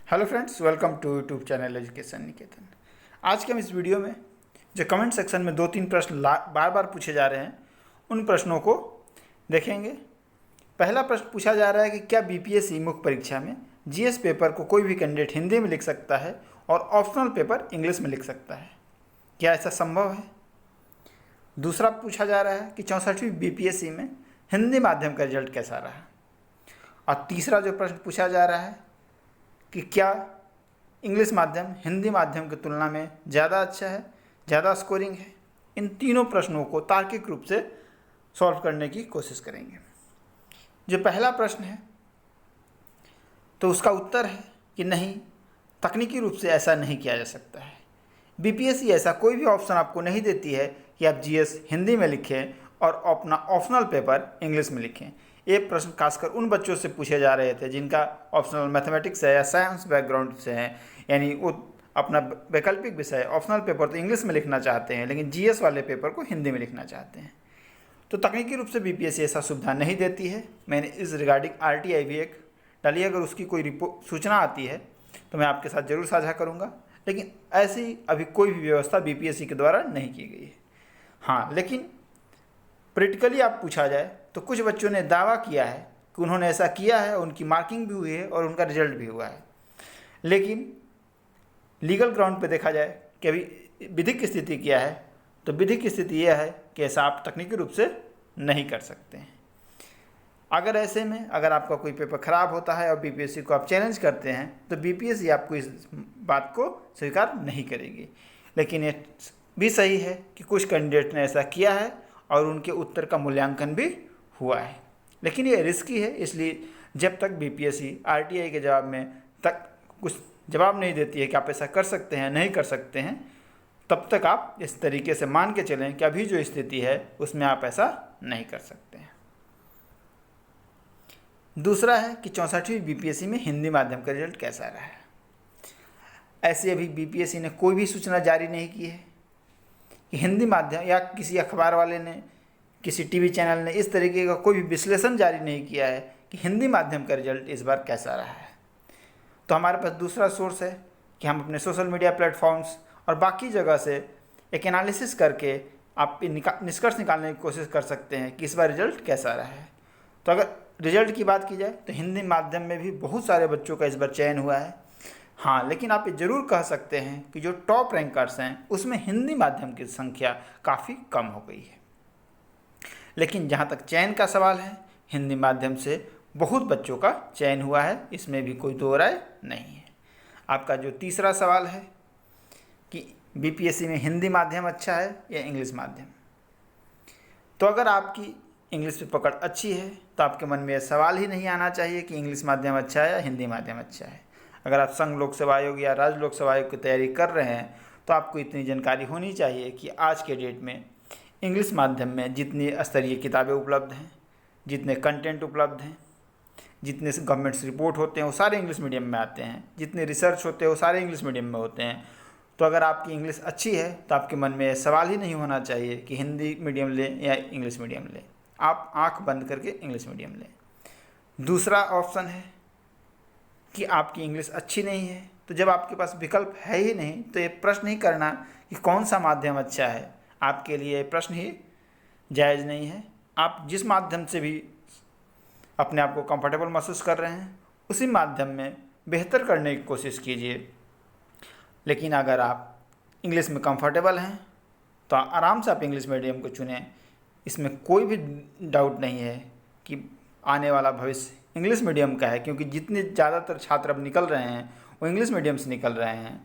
Hello friends, welcome to YouTube channel education Niketan. आज के हम इस वीडियो में जो कमेंट सेक्शन में 2-3 प्रश्न बार बार पूछे जा रहे हैं उन प्रश्नों को देखेंगे। पहला प्रश्न पूछा जा रहा है कि क्या बीपीएससी मुख्य परीक्षा में जीएस पेपर को कोई भी कैंडिडेट हिंदी में लिख सकता है और ऑप्शनल पेपर इंग्लिश में लिख सकता है, क्या ऐसा संभव है। दूसरा पूछा जा रहा है कि 64वीं बीपीएससी में हिंदी माध्यम का रिजल्ट कैसा रहा। और तीसरा जो प्रश्न पूछा जा रहा है कि क्या इंग्लिश माध्यम हिंदी माध्यम की तुलना में ज़्यादा अच्छा है, ज़्यादा स्कोरिंग है। इन तीनों प्रश्नों को तार्किक रूप से सॉल्व करने की कोशिश करेंगे। जो पहला प्रश्न है तो उसका उत्तर है कि नहीं, तकनीकी रूप से ऐसा नहीं किया जा सकता है। बीपीएससी ऐसा कोई भी ऑप्शन आपको नहीं देती है कि आप जीएस हिंदी में लिखें और अपना ऑप्शनल पेपर इंग्लिश में लिखें। ये प्रश्न खासकर उन बच्चों से पूछे जा रहे थे जिनका ऑप्शनल मैथमेटिक्स है या साइंस बैकग्राउंड से है, यानी वो अपना वैकल्पिक विषय ऑप्शनल पेपर तो इंग्लिश में लिखना चाहते हैं लेकिन जीएस वाले पेपर को हिंदी में लिखना चाहते हैं। तो तकनीकी रूप से बीपीएससी ऐसा सुविधा नहीं देती है। मैंने इस रिगार्डिंग आरटीआई भी एक डाली, अगर उसकी कोई सूचना आती है तो मैं आपके साथ ज़रूर साझा करूँगा, लेकिन ऐसी अभी कोई भी व्यवस्था बीपीएससी के द्वारा नहीं की गई है। हाँ, लेकिन प्रैक्टिकली आप पूछा जाए तो कुछ बच्चों ने दावा किया है कि उन्होंने ऐसा किया है, उनकी मार्किंग भी हुई है और उनका रिजल्ट भी हुआ है। लेकिन लीगल ग्राउंड पे देखा जाए कि अभी विधिक स्थिति क्या है, तो विधिक स्थिति यह है कि ऐसा आप तकनीकी रूप से नहीं कर सकते हैं। अगर ऐसे में अगर आपका कोई पेपर ख़राब होता है और बीपीएससी को आप चैलेंज करते हैं तो बीपीएससी आपको इस बात को स्वीकार नहीं करेगी। लेकिन ये भी सही है कि कुछ कैंडिडेट ने ऐसा किया है और उनके उत्तर का मूल्यांकन भी हुआ है, लेकिन ये रिस्की है। इसलिए जब तक बीपीएससी आरटीआई के जवाब में तक कुछ जवाब नहीं देती है कि आप ऐसा कर सकते हैं नहीं कर सकते हैं, तब तक आप इस तरीके से मान के चलें कि अभी जो स्थिति है उसमें आप ऐसा नहीं कर सकते हैं। दूसरा है कि 64वीं बीपीएससी में हिंदी माध्यम का रिजल्ट कैसा रहा है। ऐसे अभी बीपीएससी ने कोई भी सूचना जारी नहीं की है कि हिंदी माध्यम या किसी अखबार वाले ने, किसी टीवी चैनल ने इस तरीके का कोई भी विश्लेषण जारी नहीं किया है कि हिंदी माध्यम का रिजल्ट इस बार कैसा रहा है। तो हमारे पास दूसरा सोर्स है कि हम अपने सोशल मीडिया प्लेटफॉर्म्स और बाकी जगह से एक एनालिसिस करके आप निष्कर्ष निकालने की कोशिश कर सकते हैं कि इस बार रिजल्ट कैसा रहा है। तो अगर रिजल्ट की बात की जाए तो हिंदी माध्यम में भी बहुत सारे बच्चों का इस बार चयन हुआ है। हाँ, लेकिन आप ये ज़रूर कह सकते हैं कि जो टॉप रैंकर्स हैं उसमें हिंदी माध्यम की संख्या काफ़ी कम हो गई है। लेकिन जहाँ तक चयन का सवाल है, हिंदी माध्यम से बहुत बच्चों का चयन हुआ है, इसमें भी कोई दो राय नहीं है। आपका जो तीसरा सवाल है कि बीपीएससी में हिंदी माध्यम अच्छा है या इंग्लिश माध्यम, तो अगर आपकी इंग्लिश पे पकड़ अच्छी है तो आपके मन में यह सवाल ही नहीं आना चाहिए कि इंग्लिश माध्यम अच्छा है या हिंदी माध्यम अच्छा है। अगर आप संघ लोक सेवा आयोग या राज्य लोक सेवा आयोग की तैयारी कर रहे हैं तो आपको इतनी जानकारी होनी चाहिए कि आज के डेट में इंग्लिश माध्यम में जितनी स्तरीय किताबें उपलब्ध हैं, जितने कंटेंट उपलब्ध हैं, जितने गवर्नमेंट्स रिपोर्ट होते हैं वो सारे इंग्लिश मीडियम में आते हैं, जितने रिसर्च होते हैं वो सारे इंग्लिश मीडियम में होते हैं। तो अगर आपकी इंग्लिश अच्छी है तो आपके मन में सवाल ही नहीं होना चाहिए कि हिंदी मीडियम लें या इंग्लिश मीडियम लें। आप आँख बंद करके इंग्लिश मीडियम लें। दूसरा ऑप्शन है कि आपकी इंग्लिश अच्छी नहीं है, तो जब आपके पास विकल्प है ही नहीं तो ये प्रश्न ही करना कि कौन सा माध्यम अच्छा है, आपके लिए प्रश्न ही जायज़ नहीं है। आप जिस माध्यम से भी अपने आप को कंफर्टेबल महसूस कर रहे हैं उसी माध्यम में बेहतर करने की कोशिश कीजिए। लेकिन अगर आप इंग्लिश में कंफर्टेबल हैं तो आराम से आप इंग्लिश मीडियम को चुनें। इसमें कोई भी डाउट नहीं है कि आने वाला भविष्य इंग्लिश मीडियम का है, क्योंकि जितने ज़्यादातर छात्र अब निकल रहे हैं वो इंग्लिश मीडियम से निकल रहे हैं।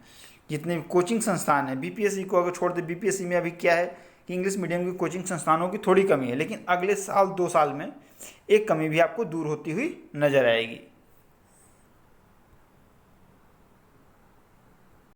जितने भी कोचिंग संस्थान हैं, बीपीएससी को अगर छोड़ दे, बीपीएससी में अभी क्या है कि इंग्लिश मीडियम की कोचिंग संस्थानों की थोड़ी कमी है, लेकिन अगले साल 2 साल में एक कमी भी आपको दूर होती हुई नज़र आएगी।